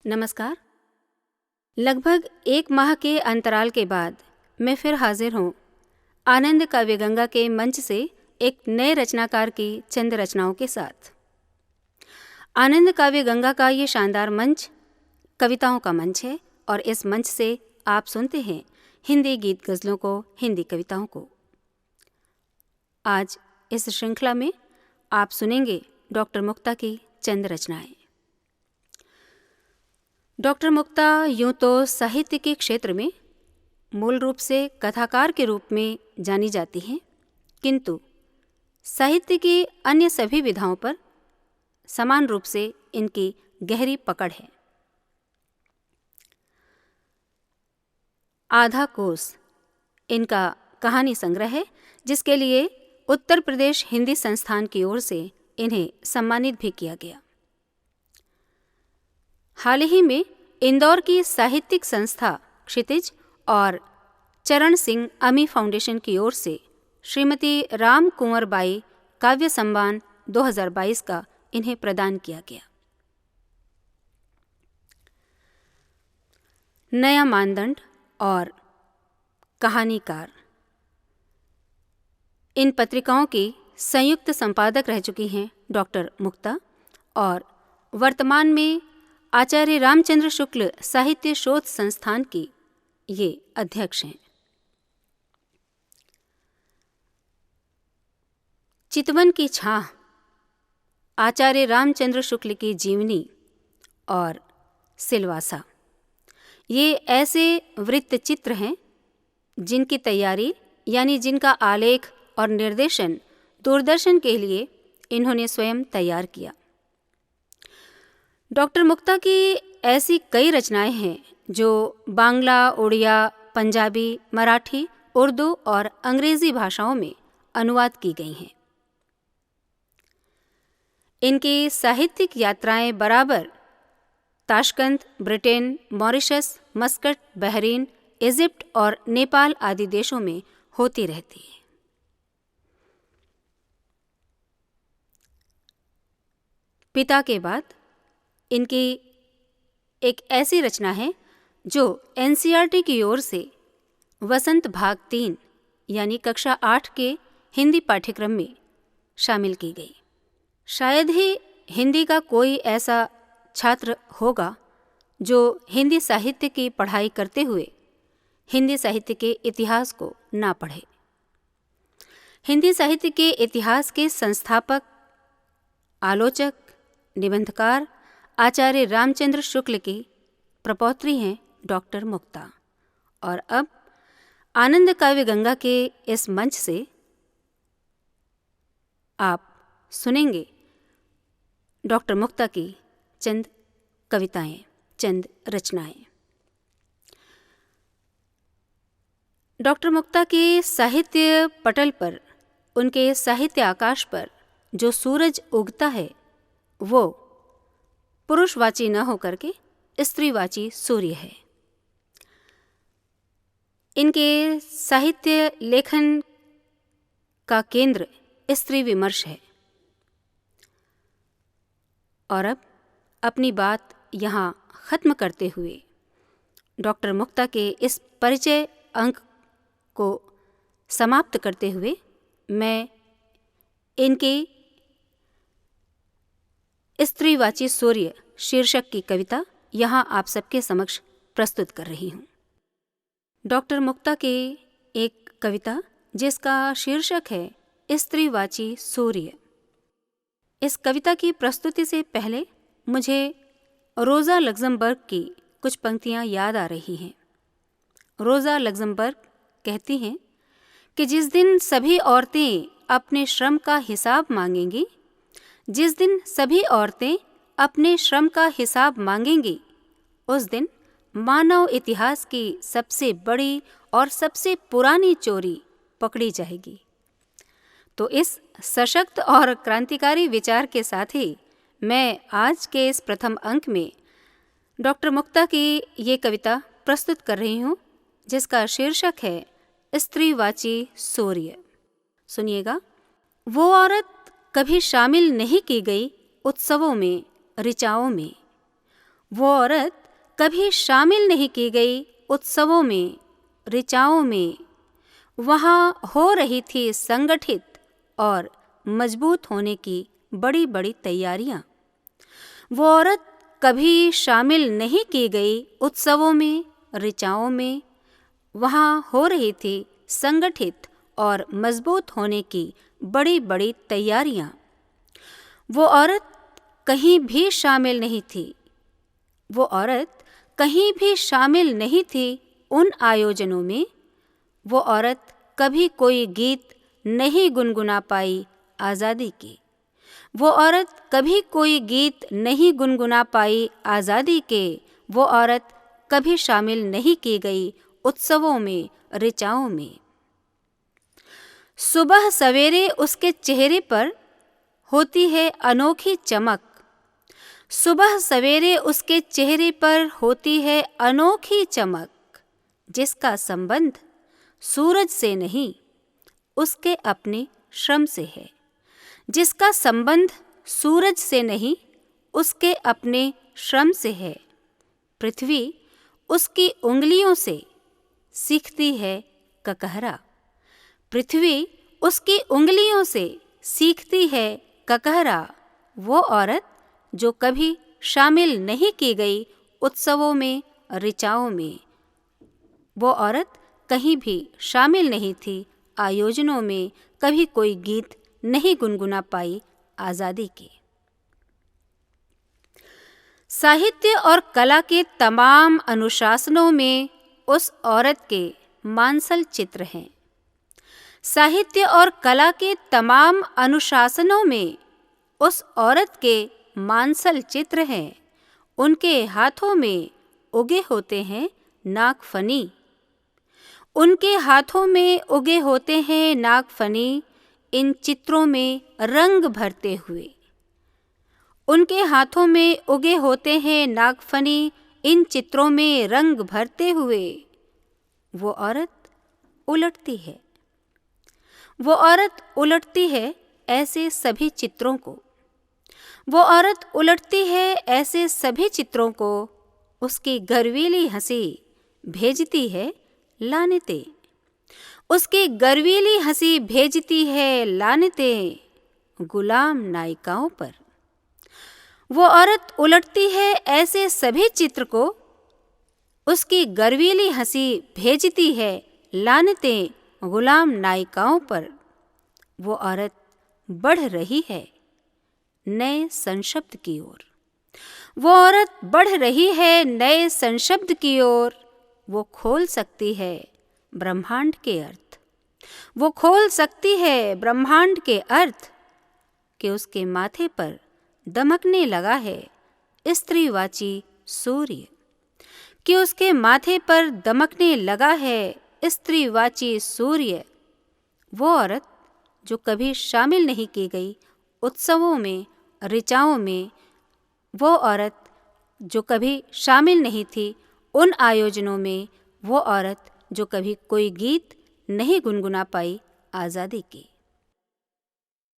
नमस्कार। लगभग एक माह के अंतराल के बाद मैं फिर हाजिर हूँ आनंद काव्य गंगा के मंच से एक नए रचनाकार की चंद रचनाओं के साथ। आनंद काव्य गंगा का ये शानदार मंच कविताओं का मंच है और इस मंच से आप सुनते हैं हिंदी गीत गज़लों को, हिंदी कविताओं को। आज इस श्रृंखला में आप सुनेंगे डॉक्टर मुक्ता की चंद रचनाएं। डॉक्टर मुक्ता यूं तो साहित्य के क्षेत्र में मूल रूप से कथाकार के रूप में जानी जाती हैं, किंतु साहित्य की अन्य सभी विधाओं पर समान रूप से इनकी गहरी पकड़ है। आधा कोस इनका कहानी संग्रह है, जिसके लिए उत्तर प्रदेश हिंदी संस्थान की ओर से इन्हें सम्मानित भी किया गया। हाल ही में इंदौर की साहित्यिक संस्था क्षितिज और चरण सिंह अमी फाउंडेशन की ओर से श्रीमती राम कुंवर बाई काव्य सम्मान 2022 का इन्हें प्रदान किया गया। नया मानदंड और कहानीकार इन पत्रिकाओं की संयुक्त संपादक रह चुकी हैं डॉक्टर मुक्ता और वर्तमान में आचार्य रामचंद्र शुक्ल साहित्य शोध संस्थान की ये अध्यक्ष हैं। चितवन की छाह आचार्य रामचंद्र शुक्ल की जीवनी और सिलवासा ये ऐसे वृत्त चित्र हैं जिनकी तैयारी यानी जिनका आलेख और निर्देशन दूरदर्शन के लिए इन्होंने स्वयं तैयार किया। डॉक्टर मुक्ता की ऐसी कई रचनाएं हैं जो बांग्ला, उड़िया, पंजाबी, मराठी, उर्दू और अंग्रेजी भाषाओं में अनुवाद की गई हैं। इनकी साहित्यिक यात्राएं बराबर Tashkent, Britain, Mauritius, Muscat, Bahrain, Egypt और नेपाल आदि देशों में होती रहती है। पिता के बाद इनकी एक ऐसी रचना है जो एनसीईआरटी की ओर से वसंत भाग 3 यानी कक्षा 8 के हिंदी पाठ्यक्रम में शामिल की गई। शायद ही हिंदी का कोई ऐसा छात्र होगा जो हिंदी साहित्य की पढ़ाई करते हुए हिंदी साहित्य के इतिहास को ना पढ़े। हिंदी साहित्य के इतिहास के संस्थापक, आलोचक, निबंधकार आचार्य रामचंद्र शुक्ल की प्रपौत्री हैं डॉक्टर मुक्ता। और अब आनंद काव्य गंगा के इस मंच से आप सुनेंगे डॉक्टर मुक्ता की चंद कविताएं, चंद रचनाएं। डॉक्टर मुक्ता के साहित्य पटल पर, उनके साहित्य आकाश पर जो सूरज उगता है वो पुरुषवाची न होकर के स्त्रीवाची सूर्य है। इनके साहित्य लेखन का केंद्र स्त्री विमर्श है। और अब अपनी बात यहाँ ख़त्म करते हुए डॉक्टर मुक्ता के इस परिचय अंक को समाप्त करते हुए मैं इनकी स्त्रीवाची सूर्य शीर्षक की कविता यहाँ आप सबके समक्ष प्रस्तुत कर रही हूँ। डॉक्टर मुक्ता की एक कविता जिसका शीर्षक है स्त्रीवाची सूर्य। इस कविता की प्रस्तुति से पहले मुझे रोज़ा लग्जमबर्ग की कुछ पंक्तियाँ याद आ रही हैं। रोज़ा लग्जमबर्ग कहती हैं कि जिस दिन सभी औरतें अपने श्रम का हिसाब मांगेंगी, जिस दिन सभी औरतें अपने श्रम का हिसाब मांगेंगी, उस दिन मानव इतिहास की सबसे बड़ी और सबसे पुरानी चोरी पकड़ी जाएगी। तो इस सशक्त और क्रांतिकारी विचार के साथ ही मैं आज के इस प्रथम अंक में डॉक्टर मुक्ता की ये कविता प्रस्तुत कर रही हूँ, जिसका शीर्षक है स्त्रीवाची सूर्य। सुनिएगा। वो औरत कभी शामिल नहीं की गई उत्सवों में, ऋचाओं में। वो औरत कभी शामिल नहीं की गई उत्सवों में, ऋचाओं में। वहाँ हो रही थी संगठित और मजबूत होने की बड़ी बड़ी तैयारियाँ। वो औरत कभी शामिल नहीं की गई उत्सवों में, ऋचाओं में। वहाँ हो रही थी संगठित और मजबूत होने की बड़ी बड़ी तैयारियाँ। वो औरत कहीं भी शामिल नहीं थी। वो औरत कहीं भी शामिल नहीं थी उन आयोजनों में। वो औरत कभी कोई गीत नहीं गुनगुना पाई आज़ादी के। वो औरत कभी कोई गीत नहीं गुनगुना पाई आज़ादी के। वो औरत कभी शामिल नहीं की गई उत्सवों में, ऋचाओं में। सुबह सवेरे उसके चेहरे पर होती है अनोखी चमक। सुबह सवेरे उसके चेहरे पर होती है अनोखी चमक, जिसका संबंध सूरज से नहीं, उसके अपने श्रम से है। जिसका संबंध सूरज से नहीं, उसके अपने श्रम से है। पृथ्वी उसकी उंगलियों से सीखती है ककहरा। पृथ्वी उसकी उंगलियों से सीखती है ककहरा। वो औरत जो कभी शामिल नहीं की गई उत्सवों में, ऋचाओं में। वो औरत कहीं भी शामिल नहीं थी आयोजनों में, कभी कोई गीत नहीं गुनगुना पाई आज़ादी के। साहित्य और कला के तमाम अनुशासनों में उस औरत के मांसल चित्र हैं। साहित्य और कला के तमाम अनुशासनों में उस औरत के मांसल चित्र हैं। उनके हाथों में उगे होते हैं नागफनी। उनके हाथों में उगे होते हैं नागफनी, इन चित्रों में रंग भरते हुए। उनके हाथों में उगे होते हैं नागफनी, इन चित्रों में रंग भरते हुए। वो औरत उलटती है। वो औरत उलटती है ऐसे सभी चित्रों को। वो औरत उलटती है ऐसे सभी चित्रों को। उसकी गर्वीली हंसी भेजती है लानतें। उसकी गर्वीली हंसी भेजती है लानतें गुलाम नायिकाओं पर। वो औरत उलटती है ऐसे सभी चित्र को। उसकी गर्वीली हंसी भेजती है लानतें गुलाम नायिकाओं पर। वो औरत बढ़ रही है नए संशब्द की ओर। वो औरत बढ़ रही है नए संशब्द की ओर। वो खोल सकती है ब्रह्मांड के अर्थ। वो खोल सकती है ब्रह्मांड के अर्थ कि उसके माथे पर दमकने लगा है स्त्रीवाची सूर्य। कि उसके माथे पर दमकने लगा है स्त्रीवाची सूर्य। वो औरत जो कभी शामिल नहीं की गई उत्सवों में, ऋचाओं में। वो औरत जो कभी शामिल नहीं थी उन आयोजनों में। वो औरत जो कभी कोई गीत नहीं गुनगुना पाई आज़ादी की।